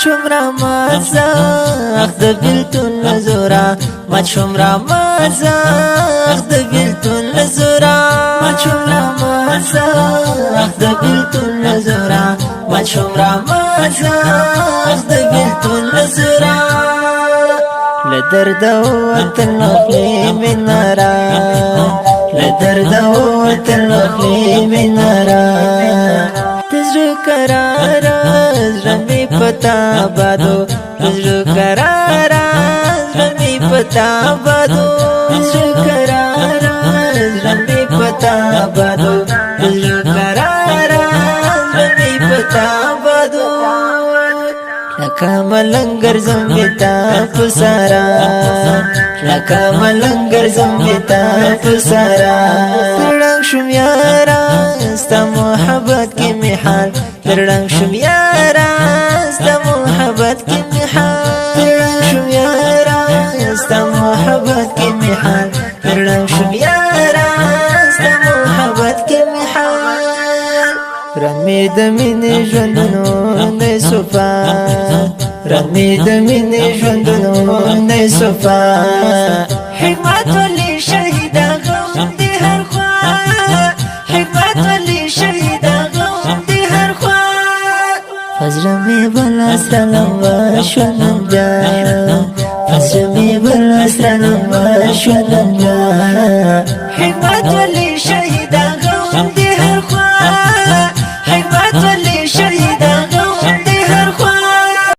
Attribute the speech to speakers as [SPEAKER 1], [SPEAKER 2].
[SPEAKER 1] چومرا مازاغ د بیلتون نزورا ما چومرا مازاغ د بیلتون نزورا ما چومرا مازاغ د بیلتون نزورا ما چومرا مازاغ د بیلتون نزورا لدرد وطن نخلی منارا لدرد وطن نخلی منارا تزر کرارا زرمی پتا بادو تزر کرارا زرمی پتا بادو تزر کرارا زرمی پتا بادو تزر کرارا زرمی پتا بادو لکا ملنگر زنبیتا پسارا لکا ملنگر زنبیتا پسارا ترڑنگ شم یارا استا محبت کی محال ترڑنگ شم یارا استا محبت کی محال ترڑنگ شم یارا استا محبت کی محال ترڑنگ شم یارا استا محبت کی محال رمی دمین جوندنو دی صفا رمی دمین جوندنو دی صفا حکمت ولی شهیدا غم دی هر خوا حکمت ولی شهیدا غم دی هر خوا فزرمی بلا سلام و شونم جا فزرمی بلا سلام و شونم جا حکمت ولی شهیدا